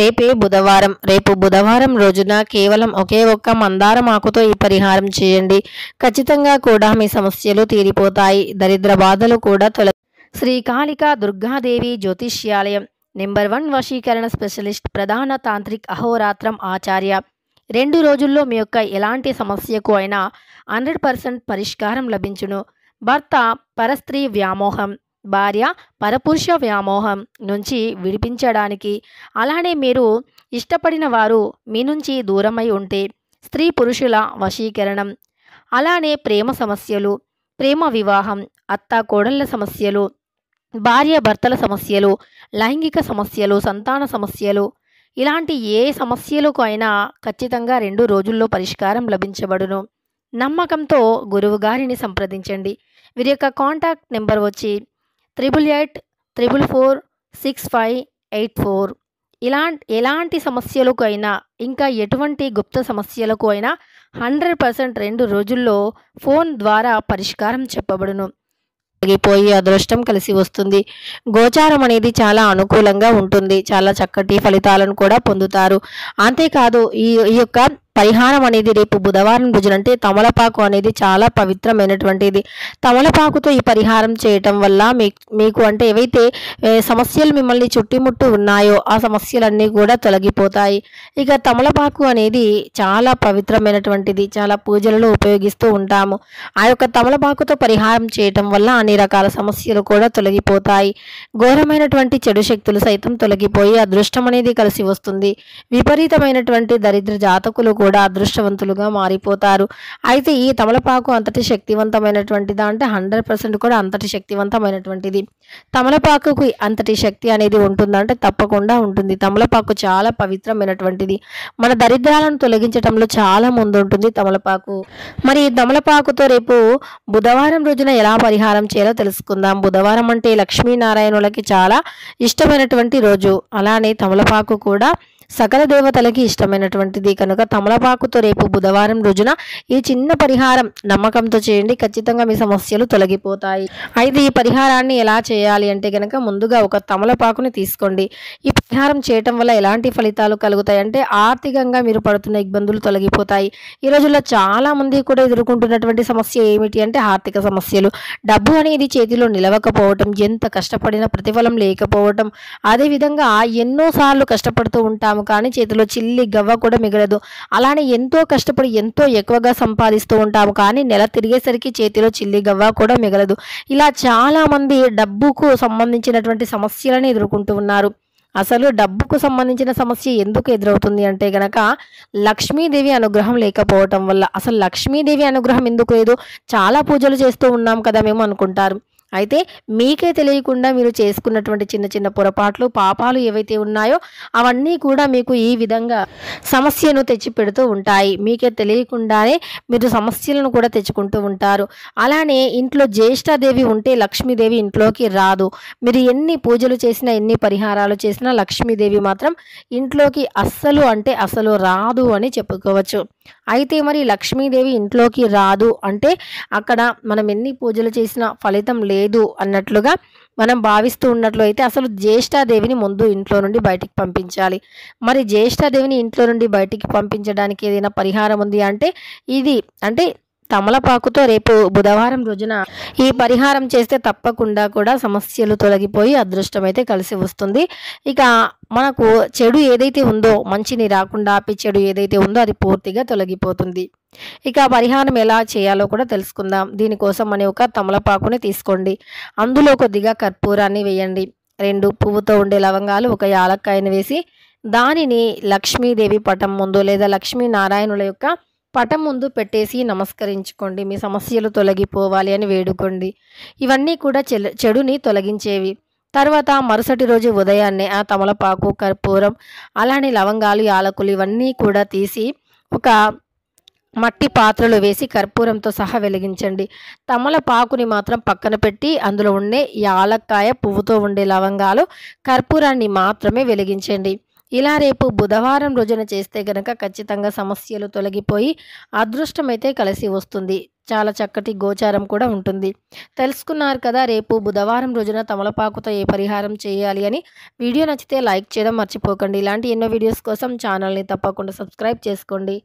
రేపే బుధవారం. రేపు బుధవారం రోజున కేవలం ఒకే ఒక్క మందారం ఆకుతో ఈ పరిహారం చేయండి. ఖచ్చితంగా కూడా మీ సమస్యలు తీరిపోతాయి. దరిద్ర బాధలు కూడా శ్రీ కాళికా దుర్గాదేవి జ్యోతిష్యాలయం నెంబర్ 1 వశీకరణ స్పెషలిస్ట్ ప్రధాన తాంత్రిక్ అహోరాత్రం ఆచార్య. 2 రోజుల్లో మీ యొక్క ఎలాంటి సమస్యకు అయినా 100% పరిష్కారం లభించును. భర్త పరస్త్రీ వ్యామోహం, భార్య పరపురుష వ్యామోహం నుంచి విడిపించడానికి, అలానే మీరు ఇష్టపడిన వారు మీ నుంచి దూరమై ఉంటే స్త్రీ పురుషుల వశీకరణం, అలానే ప్రేమ సమస్యలు, ప్రేమ వివాహం, అత్త కోడళ్ళ సమస్యలు, భార్య భర్తల సమస్యలు, లైంగిక సమస్యలు, సంతాన సమస్యలు, ఇలాంటి ఏ సమస్యలకు అయినా ఖచ్చితంగా 2 రోజుల్లో పరిష్కారం లభించబడును. నమ్మకంతో గురువు గారిని సంప్రదించండి. వీరి యొక్క కాంటాక్ట్ నెంబర్ వచ్చి 8844465584. ఎలాంటి సమస్యలకు అయినా, ఇంకా ఎటువంటి గుప్త సమస్యలకు అయినా 100% 2 రోజుల్లో ఫోన్ ద్వారా పరిష్కారం చెప్పబడును. తొలగిపోయి అదృష్టం కలిసి వస్తుంది. గోచారం అనేది చాలా అనుకూలంగా ఉంటుంది. చాలా చక్కటి ఫలితాలను కూడా పొందుతారు. అంతేకాదు ఈ యొక్క పరిహారం అనేది రేపు బుధవారం రోజున, అంటే తమలపాకు అనేది చాలా పవిత్రమైనటువంటిది. తమలపాకుతో ఈ పరిహారం చేయటం వల్ల మీకు అంటే ఏవైతే సమస్యలు మిమ్మల్ని చుట్టుముట్టు ఉన్నాయో ఆ సమస్యలన్నీ కూడా తొలగిపోతాయి. ఇక తమలపాకు అనేది చాలా పవిత్రమైనటువంటిది. చాలా పూజలలో ఉపయోగిస్తూ ఉంటాము. ఆ యొక్క తమలపాకుతో పరిహారం చేయటం వల్ల అన్ని రకాల సమస్యలు కూడా తొలగిపోతాయి. ఘోరమైనటువంటి చెడు శక్తులు సైతం తొలగిపోయి అదృష్టం అనేది కలిసి వస్తుంది. విపరీతమైనటువంటి దరిద్ర జాతకులు కూడా అదృష్టవంతులుగా మారిపోతారు. అయితే ఈ తమలపాకు అంతటి శక్తివంతమైనటువంటిదా అంటే 100% కూడా అంతటి శక్తివంతమైనటువంటిది. తమలపాకుకి అంతటి శక్తి అనేది ఉంటుందంటే తప్పకుండా ఉంటుంది. తమలపాకు చాలా పవిత్రమైనటువంటిది. మన దరిద్రాలను తొలగించడంలో చాలా ముందుంటుంది తమలపాకు. మరి తమలపాకుతో రేపు బుధవారం రోజున ఎలా పరిహారం చేయాలో తెలుసుకుందాం. బుధవారం అంటే లక్ష్మీనారాయణులకి చాలా ఇష్టమైనటువంటి రోజు. అలానే తమలపాకు కూడా సకల దేవతలకి ఇష్టమైనటువంటిది కనుక తమలపాకుతో రేపు బుధవారం రోజున ఈ చిన్న పరిహారం నమ్మకంతో చేయండి. ఖచ్చితంగా మీ సమస్యలు తొలగిపోతాయి. అయితే ఈ పరిహారాన్ని ఎలా చేయాలి అంటే కనుక ముందుగా ఒక తమలపాకుని తీసుకోండి. ఈ పరిహారం చేయటం వల్ల ఎలాంటి ఫలితాలు కలుగుతాయి అంటే ఆర్థికంగా మీరు పడుతున్న ఇబ్బందులు తొలగిపోతాయి. ఈ రోజుల్లో చాలా మంది కూడా ఎదుర్కొంటున్నటువంటి సమస్య ఏమిటి అంటే ఆర్థిక సమస్యలు. డబ్బు అనేది చేతిలో నిలవకపోవటం, ఎంత కష్టపడిన ప్రతిఫలం లేకపోవటం, అదేవిధంగా ఎన్నోసార్లు కష్టపడుతూ ఉంటాము కానీ చేతిలో చిల్లి గవ్వ కూడా మిగలదు. అలానే ఎంతో కష్టపడి ఎంతో ఎక్కువగా సంపాదిస్తూ ఉంటాము కానీ నెల తిరిగేసరికి చేతిలో చిల్లి గవ్వ కూడా మిగలదు. ఇలా చాలా మంది డబ్బుకు సంబంధించినటువంటి సమస్యలను ఎదుర్కొంటూ ఉన్నారు. అసలు డబ్బుకు సంబంధించిన సమస్య ఎందుకు ఎదురవుతుంది అంటే గనక లక్ష్మీదేవి అనుగ్రహం లేకపోవటం వల్ల. అసలు లక్ష్మీదేవి అనుగ్రహం ఎందుకు లేదు, చాలా పూజలు చేస్తూ ఉన్నాం కదా మేము అనుకుంటారు. అయితే మీకే తెలియకుండా మీరు చేసుకున్నటువంటి చిన్న చిన్న పొరపాట్లు, పాపాలు ఏవైతే ఉన్నాయో అవన్నీ కూడా మీకు ఈ విధంగా సమస్యను తెచ్చి పెడుతూ ఉంటాయి. మీకే తెలియకుండానే మీరు సమస్యలను కూడా తెచ్చుకుంటూ ఉంటారు. అలానే ఇంట్లో జ్యేష్ఠాదేవి ఉంటే లక్ష్మీదేవి ఇంట్లోకి రాదు. మీరు ఎన్ని పూజలు చేసినా, ఎన్ని పరిహారాలు చేసినా లక్ష్మీదేవి మాత్రం ఇంట్లోకి అస్సలు రాదు అని చెప్పుకోవచ్చు. అయితే మరి లక్ష్మీదేవి ఇంట్లోకి రాదు అంటే అక్కడ మనం ఎన్ని పూజలు చేసినా ఫలితం లేదు అన్నట్లుగా మనం భావిస్తూ ఉన్నట్లు అయితే అసలు జ్యేష్ఠాదేవిని ముందు ఇంట్లో నుండి బయటికి పంపించాలి. మరి జ్యేష్ఠాదేవిని ఇంట్లో నుండి బయటికి పంపించడానికి ఏదైనా పరిహారం ఉంది అంటే ఇది అంటే తమలపాకుతో రేపు బుధవారం రోజున ఈ పరిహారం చేస్తే తప్పకుండా కూడా సమస్యలు తొలగిపోయి అదృష్టం అయితే కలిసి వస్తుంది. ఇక మనకు చెడు ఏదైతే ఉందో, మంచిని రాకుండా ఆపే చెడు ఏదైతే ఉందో అది పూర్తిగా తొలగిపోతుంది. ఇక పరిహారం ఎలా చేయాలో కూడా తెలుసుకుందాం. దీనికోసం అని ఒక తమలపాకుని తీసుకోండి. అందులో కొద్దిగా కర్పూరాన్ని వేయండి. 2 పువ్వుతో ఉండే లవంగాలు, ఒక యాలక్కాయని వేసి దానిని లక్ష్మీదేవి పటం ముందు లేదా లక్ష్మీనారాయణుల యొక్క పటం ముందు పెట్టేసి నమస్కరించుకోండి. మీ సమస్యలు తొలగిపోవాలి అని వేడుకోండి. ఇవన్నీ కూడా చెడుని తొలగించేవి. తర్వాత మరుసటి రోజు ఉదయాన్నే ఆ తమలపాకు, కర్పూరం, అలానే లవంగాలు, యాలకులు ఇవన్నీ కూడా తీసి ఒక మట్టి పాత్రలో వేసి కర్పూరంతో సహా వెలిగించండి. తమలపాకుని మాత్రం పక్కన పెట్టి అందులో ఉండే యాలక్కాయ, పువ్వుతో ఉండే లవంగాలు, కర్పూరాన్ని మాత్రమే వెలిగించండి. ఇలా రేపు బుధవారం రోజున చేస్తే గనక ఖచ్చితంగా సమస్యలు తొలగిపోయి అదృష్టమైతే కలిసి వస్తుంది. చాలా చక్కటి గోచారం కూడా ఉంటుంది. తెలుసుకున్నారు కదా, రేపు బుధవారం రోజున తమలపాకుతో ఏ పరిహారం చేయాలి అని. వీడియో నచ్చితే లైక్ చేయడం మర్చిపోకండి. ఇలాంటి ఎన్నో వీడియోస్ కోసం ఛానల్ని తప్పకుండా సబ్స్క్రైబ్ చేసుకోండి.